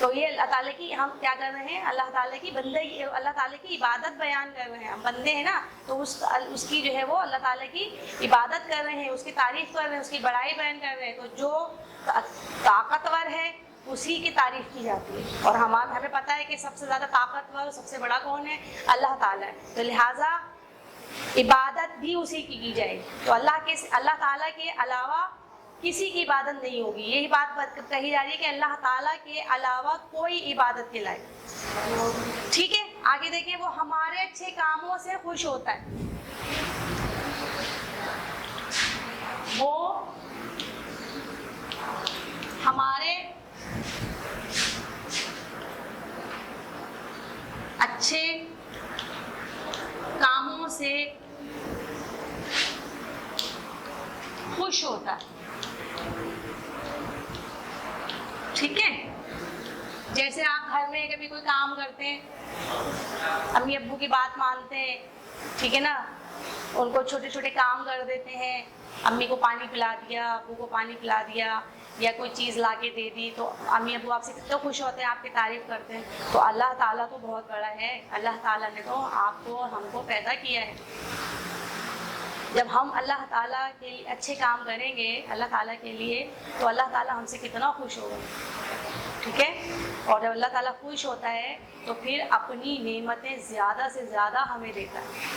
تو یہ اللہ تعالیٰ کی ہم کیا کر رہے ہیں؟ اللہ تعالیٰ کی بندگی، اللہ تعالیٰ کی عبادت بیان کر رہے ہیں. ہم بندے ہیں نا، تو اس کی جو ہے وہ اللہ تعالیٰ کی عبادت کر رہے ہیں، اس کی تعریف کر رہے ہیں، اس کی بڑائی بیان کر رہے ہیں. تو جو طاقتور ہے اسی کی تعریف کی جاتی ہے، اور ہمیں پتہ ہے کہ سب سے زیادہ طاقتور سب سے بڑا کون ہے؟ اللہ تعالیٰ ہے. تو لہٰذا عبادت بھی اسی کی جائے گی. تو اللہ تعالیٰ کے علاوہ کسی کی عبادت نہیں ہوگی. یہی بات کہی جا رہی ہے کہ اللہ تعالیٰ کے علاوہ کوئی عبادت کے لائق. ٹھیک ہے، آگے دیکھیں. وہ ہمارے اچھے کاموں سے خوش ہوتا ہے. وہ ہمارے اچھے کاموں سے خوش ہوتا ہے. ٹھیک ہے، جیسے آپ گھر میں کبھی کوئی کام کرتے ہیں، امی ابو کی بات مانتے ہیں، ٹھیک ہے نا، ان کو چھوٹے چھوٹے کام کر دیتے ہیں. امی کو پانی پلا دیا، ابو کو پانی پلا دیا، یا کوئی چیز لا کے دے دی، تو امی ابو آپ سے کتنے خوش ہوتے ہیں، آپ کی تعریف کرتے ہیں. تو اللہ تعالیٰ تو بہت بڑا ہے. اللہ تعالیٰ نے تو آپ کو ہم کو پیدا کیا ہے. جب ہم اللہ تعالیٰ کے لیے اچھے کام کریں گے اللہ تعالیٰ کے لیے، تو اللہ تعالیٰ ہم سے کتنا خوش ہوگا. ٹھیک ہے، اور جب اللہ تعالیٰ خوش ہوتا ہے تو پھر اپنی نعمتیں زیادہ سے زیادہ ہمیں دیتا ہے.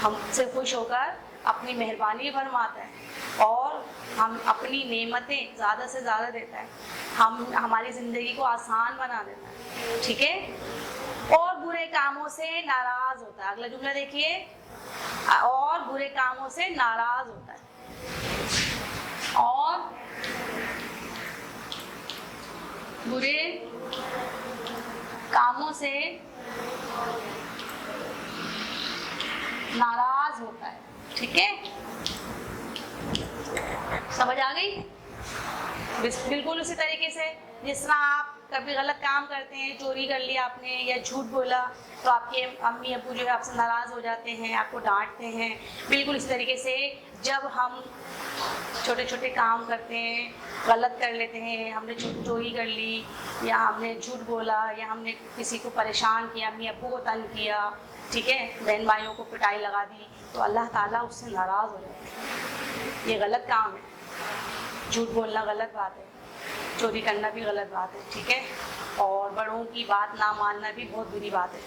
ہم سے خوش ہو کر اپنی مہربانی فرماتا ہے، اور ہم اپنی نعمتیں زیادہ سے زیادہ دیتا ہے. ہماری زندگی کو آسان بنا دیتا ہے. ٹھیک ہے، اور برے کاموں سے ناراض ہوتا ہے. اگلا جملہ دیکھیے، اور برے کاموں سے ناراض ہوتا ہے. اور برے کاموں سے ناراض ہوتا ہے. ٹھیک ہے، سمجھ آ گئی؟ بالکل اسی طریقے سے جس طرح آپ کبھی غلط کام کرتے ہیں، چوری کر لیا آپ نے یا جھوٹ بولا، تو آپ کے امی ابو جو ہے آپ سے ناراض ہو جاتے ہیں، آپ کو ڈانٹتے ہیں. بالکل اسی طریقے سے جب ہم چھوٹے چھوٹے کام کرتے ہیں، غلط کر لیتے ہیں، ہم نے چوری کر لی، یا ہم نے جھوٹ بولا، یا ہم نے کسی کو پریشان کیا، امی ابو کو تنگ کیا، ٹھیک ہے، بہن بھائیوں کو پٹائی لگا دی، تو اللہ تعالیٰ اس سے ناراض ہو جاتا ہے. یہ غلط کام ہے. جھوٹ بولنا غلط بات ہے، چوری کرنا بھی غلط بات ہے. ٹھیک ہے، اور بڑوں کی بات نہ ماننا بھی بہت بری بات ہے.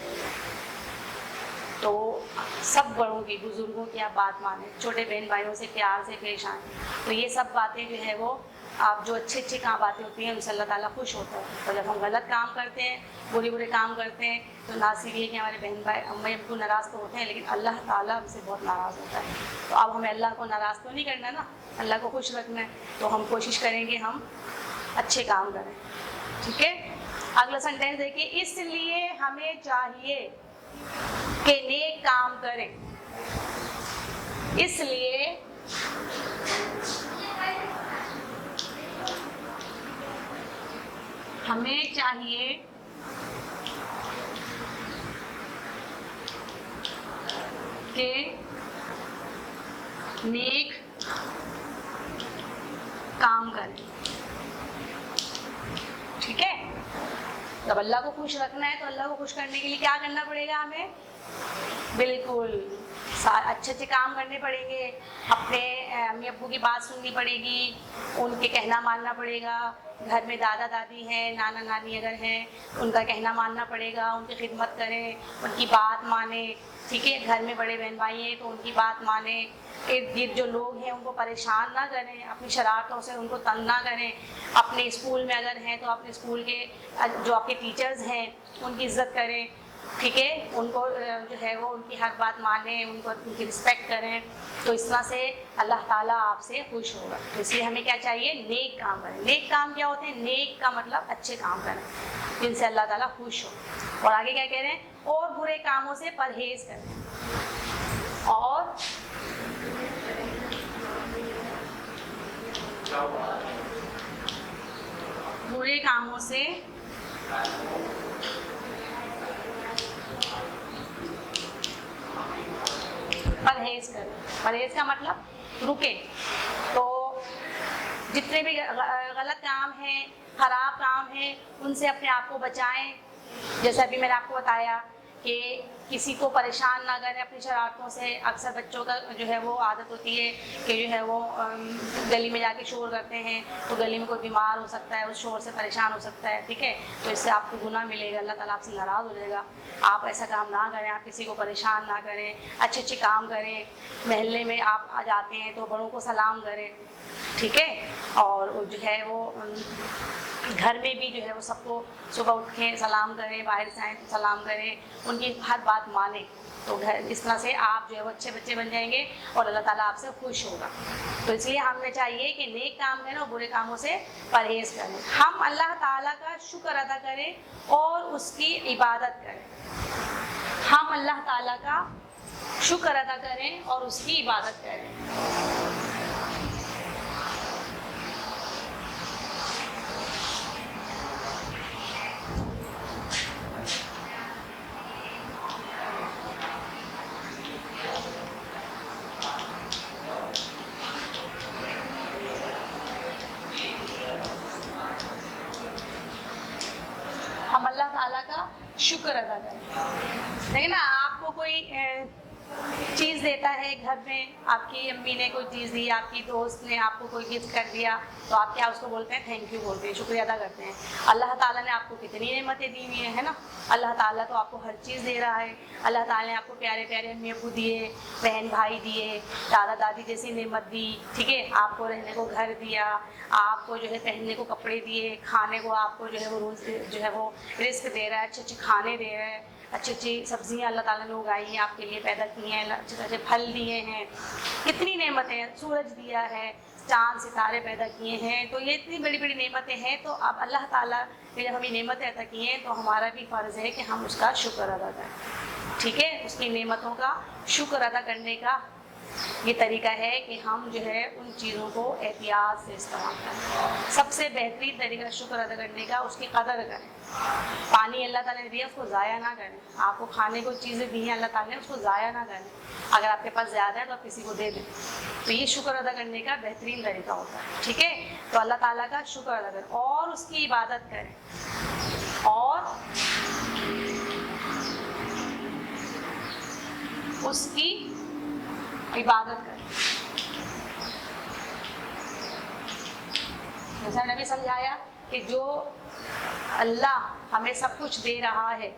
تو سب بڑوں کی، بزرگوں کی آپ بات مانیں، چھوٹے بہن بھائیوں سے پیار سے پیش آئیں. تو یہ سب باتیں جو ہے وہ آپ جو اچھے کام باتیں ہوتی ہیں ان سے اللہ تعالیٰ خوش ہوتا ہے. اور جب ہم غلط کام کرتے ہیں، برے کام کرتے ہیں، تو نہ صرف یہ کہ ہمارے بہن بھائی امی ابو ناراض تو ہوتے ہیں، لیکن اللہ تعالیٰ ہم سے بہت ناراض ہوتا ہے. تو اب ہمیں اللہ کو ناراض تو نہیں کرنا نا، اللہ کو خوش رکھنا ہے. تو ہم کوشش کریں گے ہم اچھے کام کریں. ٹھیک ہے، اگلا سینٹینس دیکھیے. اس لیے ہمیں چاہیے کہ نیک کام کریں. اس لیے ہمیں چاہیے کہ نیک کام کریں. ٹھیک ہے، جب اللہ کو خوش رکھنا ہے تو اللہ کو خوش کرنے کے لیے کیا کرنا پڑے گا ہمیں؟ بالکل اچھے کام کرنے پڑیں گے. اپنے امی ابو کی بات سننی پڑے گی، ان کے کہنا ماننا پڑے گا. گھر میں دادا دادی ہیں، نانا نانی اگر ہیں، ان کا کہنا ماننا پڑے گا. ان کی خدمت کریں، ان کی بات مانیں. ٹھیک ہے، گھر میں بڑے بہن بھائی ہیں تو ان کی بات مانیں. ارد گرد جو لوگ ہیں ان کو پریشان نہ کریں، اپنی شرارتوں سے ان کو تنگ نہ کریں. اپنے اسکول میں اگر ہیں تو اپنے اسکول کے جو آپ کے ٹیچرز ہیں ان کی عزت کریں. ٹھیک ہے، ان کو جو ہے وہ ان کی ہر بات مانیں، ان کی رسپیکٹ کریں. تو اس طرح سے اللہ تعالیٰ آپ سے خوش ہوگا. تو اس لیے ہمیں کیا چاہیے؟ نیک کام کریں. نیک کام کیا ہوتے ہیں؟ نیک کا مطلب اچھے کام کریں جن سے اللہ تعالیٰ خوش ہو. اور آگے کیا کہہ رہے ہیں؟ اور برے کاموں سے پرہیز کریں. اور برے کاموں سے پرہیز کریں. پرہیز کا مطلب رکیں. تو جتنے بھی غلط کام ہیں، خراب کام ہیں، ان سے اپنے آپ کو بچائیں. جیسا ابھی میں نے آپ کو بتایا کہ کسی کو پریشان نہ کریں اپنی شرارتوں سے. اکثر بچوں کا جو ہے وہ عادت ہوتی ہے کہ جو ہے وہ گلی میں جا کے شور کرتے ہیں، تو گلی میں کوئی بیمار ہو سکتا ہے، اس شور سے پریشان ہو سکتا ہے. ٹھیک ہے، تو اس سے آپ کو گناہ ملے گا، اللہ تعالیٰ آپ سے ناراض ہو جائے گا. آپ ایسا کام نہ کریں، آپ کسی کو پریشان نہ کریں، اچھے اچھے کام کریں. محلے میں آپ آ جاتے ہیں تو بڑوں کو سلام کریں. ٹھیک ہے، اور جو ہے وہ گھر میں بھی جو ہے وہ سب کو صبح اٹھ کے سلام کریں، باہر سے آئیں تو سلام کریں، ان کی ہر بات مانیں. تو گھر اس طرح سے آپ جو ہے وہ اچھے بچے بن جائیں گے اور اللہ تعالیٰ آپ سے خوش ہوگا. تو اس لیے ہمیں چاہیے کہ نیک کام کریں اور برے کاموں سے پرہیز کریں. ہم اللہ تعالیٰ کا شکر ادا کریں اور اس کی عبادت کریں. ہم اللہ تعالیٰ کا شکر ادا کریں اور اس کی عبادت کریں. ہم اللہ تعالیٰ کا شکر ادا کریں. دیکھیں نا، آپ کو کوئی چیز دیتا ہے گھر میں، آپ کی امی نے کوئی چیز دی، آپ کی دوست نے آپ کو کوئی گفٹ کر دیا، تو آپ کیا اس کو بولتے ہیں؟ تھینک یو بولتے ہیں، شکریہ ادا کرتے ہیں. اللہ تعالیٰ نے آپ کو کتنی نعمتیں دی ہوئی ہیں، ہے نا. اللہ تعالیٰ تو آپ کو ہر چیز دے رہا ہے. اللہ تعالیٰ نے آپ کو پیارے پیارے امی ابو دیے، بہن بھائی دیے، دادا دادی جیسی نعمت دی. ٹھیک ہے، آپ کو رہنے کو گھر دیا، آپ کو جو ہے پہننے کو کپڑے دیے، کھانے کو آپ کو جو ہے وہ روز جو ہے وہ رزق دے رہا ہے، اچھے اچھے کھانے دے رہا ہے، اچھی اچھی سبزیاں اللہ تعالیٰ نے اگائی ہیں، آپ کے لیے پیدا کی ہیں، اچھے اچھے پھل دیے ہیں. کتنی نعمتیں ہیں، سورج دیا ہے، چاند ستارے پیدا کیے ہیں. تو یہ اتنی بڑی بڑی نعمتیں ہیں. تو اب اللہ تعالیٰ نے جب ہمیں نعمتیں عطا کی ہیں تو ہمارا بھی فرض ہے کہ ہم اس کا شکر ادا کریں. ٹھیک ہے، اس کی نعمتوں کا شکر ادا کرنے کا یہ طریقہ ہے کہ ہم جو ہے ان چیزوں کو احتیاط سے استعمال کریں. سب سے بہترین طریقہ شکر ادا کرنے کا اس کی قدر کریں. پانی اللہ تعالیٰ نے دیا، اس کو ضائع نہ کریں. آپ کو کھانے کو چیزیں دی ہیں اللہ تعالیٰ نے، اس کو ضائع نہ کریں. اگر آپ کے پاس زیادہ ہے تو آپ کسی کو دے دیں. تو یہ شکر ادا کرنے کا بہترین طریقہ ہوتا ہے. ٹھیک ہے، تو اللہ تعالیٰ کا شکر ادا کریں اور اس کی عبادت کریں. اور اس کی عبادت کریں. جیسا میں نے بھی سمجھایا کہ جو اللہ ہمیں سب کچھ دے رہا ہے،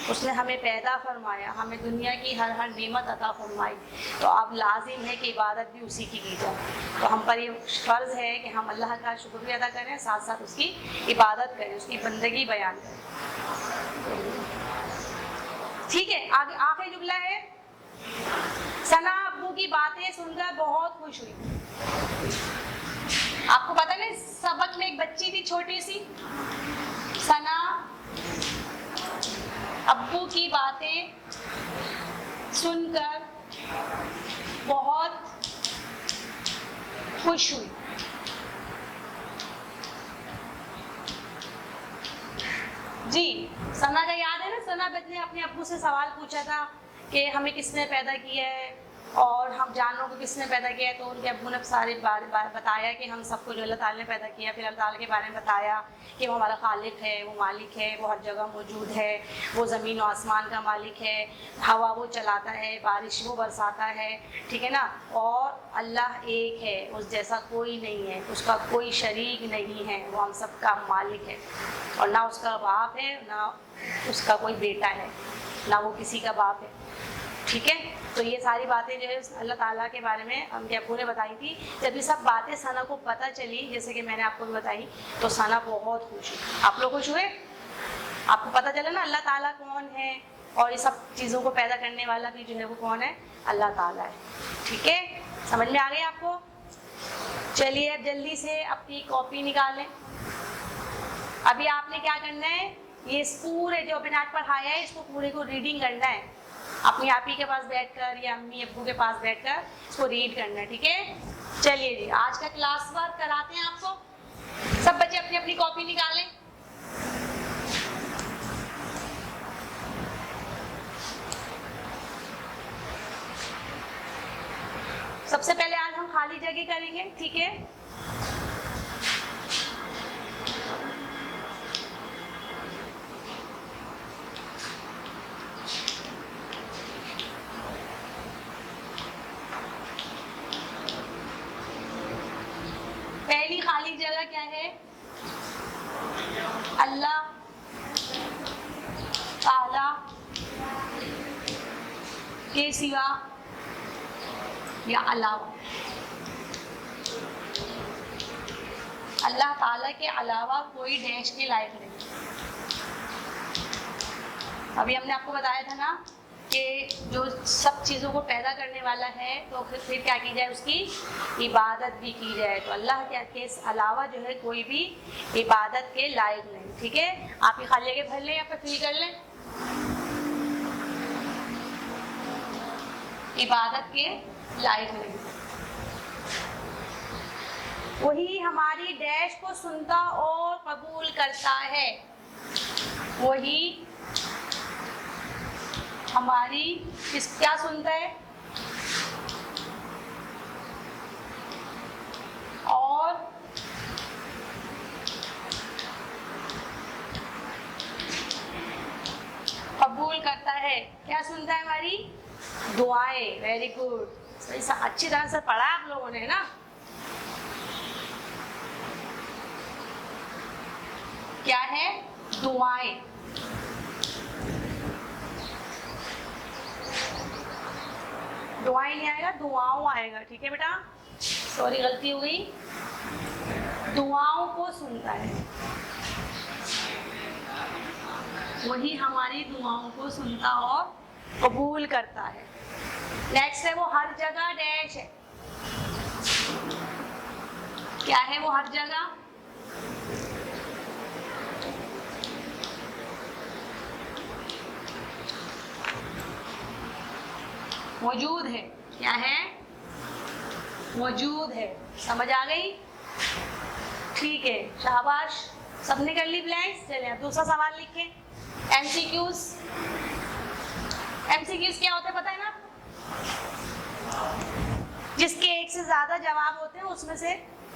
اس نے ہمیں پیدا فرمایا، ہمیں دنیا کی ہر ہر نعمت عطا فرمائی، تو اب لازم ہے کہ عبادت بھی اسی کی جائے. تو ہم پر یہ فرض ہے کہ ہم اللہ کا شکر بھی ادا کریں، ساتھ ساتھ اس کی عبادت کریں، اس کی بندگی بیان کریں. ٹھیک ہے، آگے آخری جملہ ہے، ثنا ابو کی باتیں سن کر بہت خوش ہوئی. آپ کو پتا نہیں، سبق میں ایک بچی تھی چھوٹی سی، ثنا ابو کی باتیں سن کر بہت خوش ہوئی. جی، ثنا کا یاد ہے نا، ثنا نے اپنے ابو سے سوال پوچھا تھا کہ ہمیں کس نے پیدا کیا ہے اور ہم جانوروں کو کس نے پیدا کیا ہے. تو ان کے ابو نے سارے بتایا کہ ہم سب کو جو اللہ تعالیٰ نے پیدا کیا. پھر اللہ تعالیٰ کے بارے میں بتایا کہ وہ ہمارا خالق ہے، وہ مالک ہے، وہ ہر جگہ موجود ہے، وہ زمین و آسمان کا مالک ہے، ہوا وہ چلاتا ہے، بارش وہ برساتا ہے. ٹھیک ہے نا، اور اللہ ایک ہے، اس جیسا کوئی نہیں ہے، اس کا کوئی شریک نہیں ہے، وہ ہم سب کا مالک ہے، اور نہ اس کا باپ ہے، نہ اس کا کوئی بیٹا ہے، نہ وہ کسی کا باپ ہے. ٹھیک ہے، تو یہ ساری باتیں جو ہے اللہ تعالیٰ کے بارے میں ان کے ابو نے بتائی تھی. جب یہ سب باتیں ثنا کو پتہ چلی، جیسے کہ میں نے آپ کو بھی بتائی، تو ثنا بہت خوش ہوئی. آپ لوگ خوش ہوئے؟ آپ کو پتہ چلا نا اللہ تعالیٰ کون ہے، اور یہ سب چیزوں کو پیدا کرنے والا بھی جو ہے وہ کون ہے؟ اللہ تعالیٰ ہے. ٹھیک ہے، سمجھ میں آ گئی آپ کو؟ چلیے اب جلدی سے اپنی کاپی نکالیں. ابھی آپ نے کیا کرنا ہے، یہ اس پورے جو بنیاد پڑھایا ہے اس کو پورے کو ریڈنگ کرنا ہے. اپنی آپ ہی کے پاس بیٹھ کر یا امی ابو کے پاس بیٹھ کر اس کو ریڈ کرنا ہے. ٹھیک ہے، چلیے جی آج کا کلاس ورک کراتے ہیں آپ کو. سب بچے اپنی اپنی کاپی نکالیں. سب سے پہلے آج ہم خالی جگہ کریں گے. ٹھیک ہے، اللہ تعالی کے سوا یا علاوہ، اللہ تعالیٰ کے علاوہ کوئی ڈیش کے لائق نہیں. ابھی ہم نے آپ کو بتایا تھا نا کہ جو سب چیزوں کو پیدا کرنے والا ہے تو پھر کیا کی جائے، اس کی عبادت بھی کی جائے. تو اللہ کے علاوہ جو ہے کوئی بھی عبادت کے لائق نہیں. ٹھیک ہے، آپ یہ خالی جگہ بھر لیں یا پھر فل کر لیں. عبادت کے لائق نہیں. وہی ہماری ڈیش کو سنتا اور قبول کرتا ہے. وہی ہماری کیا سنتا ہے اور قبول کرتا ہے. کیا سنتا ہے؟ ہماری دعائیں. ویری گڈ، اچھی طرح سے پڑھا آپ لوگوں نے نا. کیا ہے؟ دعائیں. دعائیں نہیں آئے گا، دعاؤں آئے گا. ٹھیک ہے بیٹا، سوری غلطی ہو گئی. دعاؤں کو سنتا ہے، وہی ہماری دعاؤں کو سنتا اور قبول کرتا ہے. نیکسٹ ہے وہ ہر جگہ ڈیش ہے. کیا ہے وہ ہر جگہ؟ موجود ہے. کیا ہے؟ موجود ہے. سمجھ آ گئی؟ ٹھیک ہے، شاباش. سب نے کر لی بلینکس. چلیں اب دوسرا سوال لکھیں. M C Qs. M C Qs کیا ہوتا ہے پتہ ہے نا؟ جس کے ایک سے زیادہ جواب ہوتے ہیں اس میں سے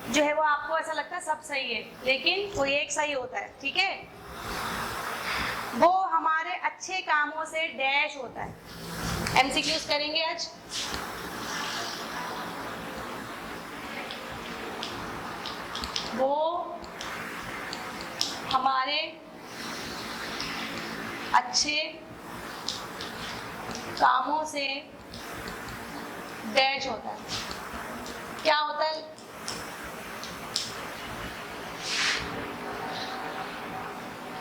جو ہے وہ آپ کو ایسا لگتا ہے سب صحیح ہے، لیکن کوئی ایک صحیح ہوتا ہے. ٹھیک ہے، وہ ہمارے اچھے کاموں سے ڈیش ہوتا ہے. ایم سی کیوز کریں گے آج. وہ ہمارے اچھے کاموں سے ڈیش ہوتا ہے. کیا ہوتا ہے؟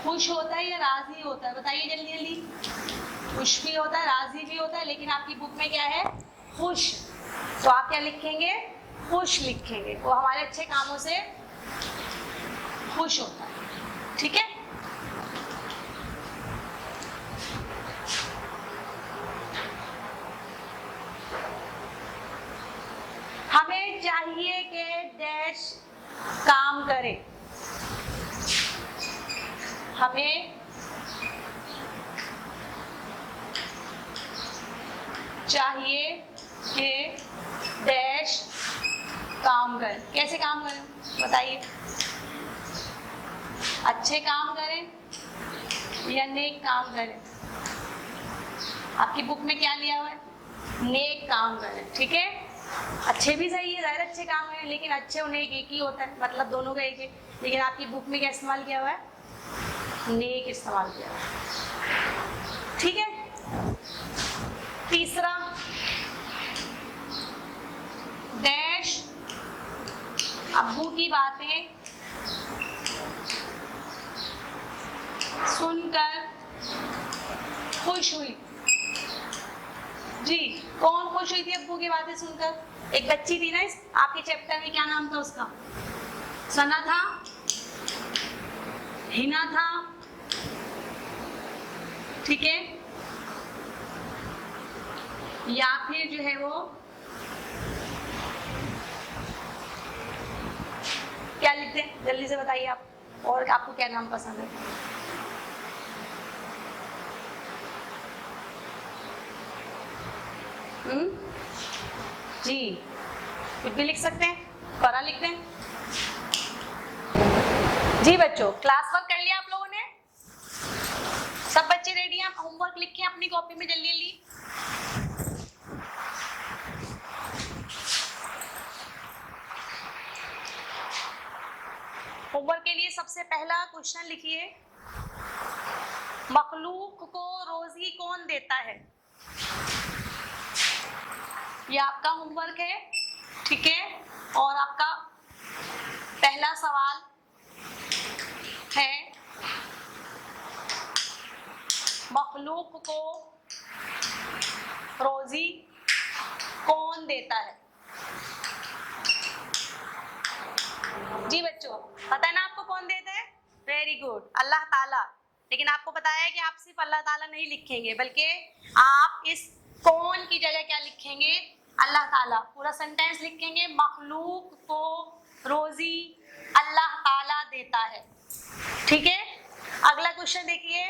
خوش ہوتا ہے یا راضی ہوتا ہے؟ بتائیے جلدی جلدی. خوش بھی ہوتا ہے، راضی بھی ہوتا ہے، لیکن آپ کی بک میں کیا ہے؟ خوش. تو آپ کیا لکھیں گے؟ خوش لکھیں گے. وہ ہمارے اچھے کاموں سے خوش ہوتا ہے. ٹھیک ہے، ہمیں چاہیے کہ ڈیش کام کرے. ہمیں چاہیے کہ ڈیش کام کریں. کیسے کام کریں بتائیے؟ اچھے کام کریں یا نیک کام کریں؟ آپ کی بک میں کیا لیا ہوا ہے؟ نیک کام کریں. ٹھیک ہے، اچھے بھی صحیح ہے، ظاہر اچھے کام ہیں، لیکن اچھے اور نیک ایک ہی ہوتا ہے، مطلب دونوں کا ایک ہے. لیکن آپ کی بک میں کیا استعمال کیا ہوا ہے؟ نیک استعمال کیا ہوا ہے. ٹھیک ہے. تیسرا، ڈیش ابو کی باتیں سن کر خوش ہوئی. جی، کون خوش ہوئی تھی ابو کی باتیں سن کر؟ ایک بچی تھی نا آپ کے چیپٹر میں، کیا نام تھا اس کا؟ سنا تھا، ہنا تھا. ٹھیک ہے، یا پھر جو ہے وہ کیا لکھتے ہیں؟ جلدی سے بتائیے آپ. اور آپ کو کیا نام پسند ہے؟ جی، کچھ بھی لکھ سکتے ہیں. پڑھا لکھتے ہیں. جی بچوں، کلاس ورک کر لیا آپ لوگوں نے؟ سب بچے ریڈی ہیں؟ ہوم ورک لکھیں اپنی کاپی میں جلدی جلدی. ہوم ورک کے لیے سب سے پہلا کوشچن لکھیے، مخلوق کو روزی کون دیتا ہے؟ یہ آپ کا ہوم ورک ہے، ٹھیک ہے، اور آپ کا پہلا سوال ہے مخلوق کو روزی کون دیتا ہے؟ جی بچوں پتہ ہے نا آپ کو کون دیتا ہے؟ ویری گڈ، اللہ تعالیٰ. لیکن آپ کو پتا ہے کہ آپ صرف اللہ تعالیٰ نہیں لکھیں گے، بلکہ آپ اس کون کی جگہ کیا لکھیں گے؟ اللہ تعالیٰ. پورا سینٹینس لکھیں گے، مخلوق کو روزی اللہ تعالیٰ دیتا ہے. ٹھیک ہے، اگلا کوشچن دیکھیے،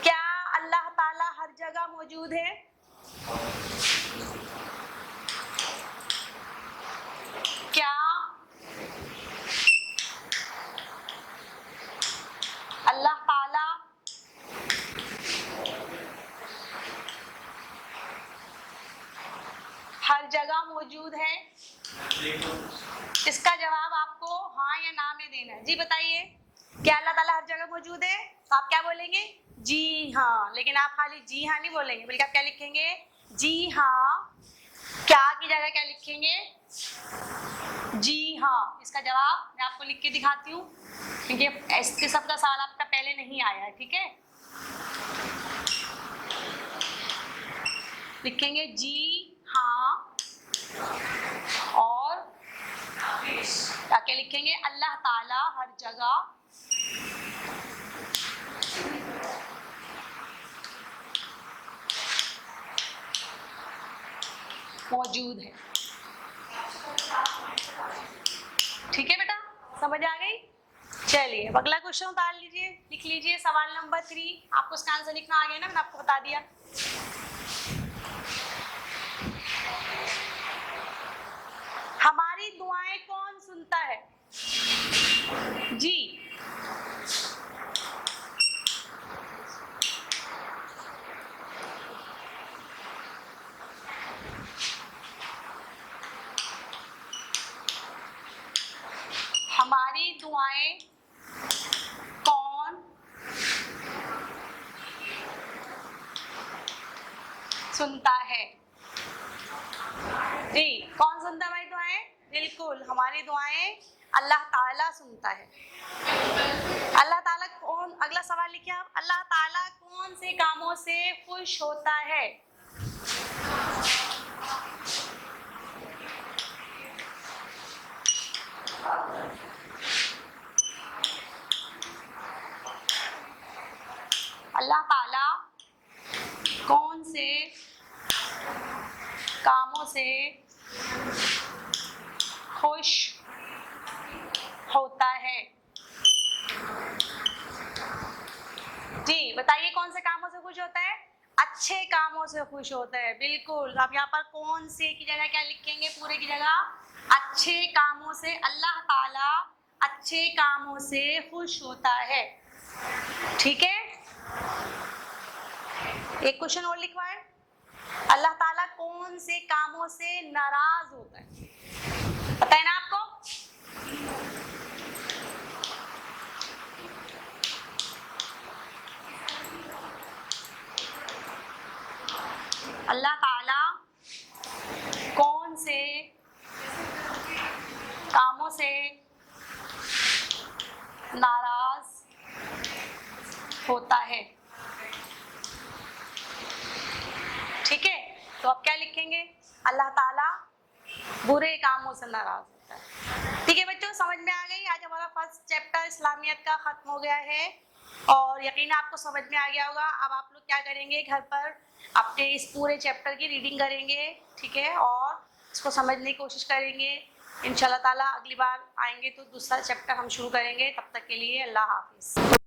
کیا اللہ تعالیٰ ہر جگہ موجود ہے؟ کیا اللہ تعالیٰ ہر جگہ موجود ہے؟ اس کا جواب آپ کو ہاں یا نہ میں دینا ہے. جی بتائیے، کیا اللہ تعالیٰ ہر جگہ موجود ہے؟ تو آپ کیا بولیں گے؟ جی ہاں. لیکن آپ خالی جی ہاں نہیں بولیں گے، بلکہ آپ کیا لکھیں گے؟ جی ہاں. کیا کی جگہ کیا لکھیں گے؟ جی ہاں. اس کا جواب میں آپ کو لکھ کے دکھاتی ہوں، کیونکہ اس قسم کا سوال آپ کا پہلے نہیں آیا ہے. ٹھیک ہے، لکھیں گے جی ہاں، اور کیا لکھیں گے؟ اللہ تعالیٰ ہر جگہ موجود ہے. ٹھیک ہے بیٹا، سمجھ آ گئی؟ چلیے اب اگلا کوشچن اتار لیجیے، لکھ لیجیے سوال نمبر 3. آپ کو اس کا آنسر لکھنا آ گیا نا، میں نے آپ کو بتا دیا. ہماری دعائیں کون سنتا ہے؟ جی ہماری دعائیں کون سنتا ہے؟ جی کون سنتا ہے ہماری دعائیں؟ بالکل، ہماری دعائیں اللہ تعالیٰ سنتا ہے. اللہ تعالیٰ کون، اگلا سوال لکھیے آپ، اللہ تعالیٰ کون سے کاموں سے خوش ہوتا ہے؟ اللہ تعالیٰ کون سے کاموں سے خوش ہوتا ہے؟ جی بتائیے، کون سے کاموں سے خوش ہوتا ہے؟ اچھے کاموں سے خوش ہوتا ہے. بالکل، آپ یہاں پر کون سے کی جگہ کیا لکھیں گے؟ پورے کی جگہ اچھے کاموں سے. اللہ تعالیٰ اچھے کاموں سے خوش ہوتا ہے. ٹھیک ہے، ایک کوشچن اور لکھوائے، اللہ تعالیٰ کون سے کاموں سے ناراض ہوتا ہے؟ پتہ ہے نا آپ کو؟ اللہ تعالیٰ کون سے کاموں سے ناراض ہوتا ہے؟ ٹھیک ہے، تو آپ کیا لکھیں گے؟ اللہ تعالیٰ برے کاموں سے ناراض ہوتا ہے. ٹھیک ہے بچوں، سمجھ میں آ گئی؟ آج ہمارا فرسٹ چیپٹر اسلامیت کا ختم ہو گیا ہے، اور یقیناً آپ کو سمجھ میں آ گیا ہوگا. اب آپ لوگ کیا کریں گے؟ گھر پر اپنے اس پورے چیپٹر کی ریڈنگ کریں گے، ٹھیک ہے، اور اس کو سمجھنے کی کوشش کریں گے. انشاءاللہ تعالیٰ اگلی بار آئیں گے تو دوسرا چیپٹر ہم شروع کریں گے. تب تک کے لیے اللہ حافظ.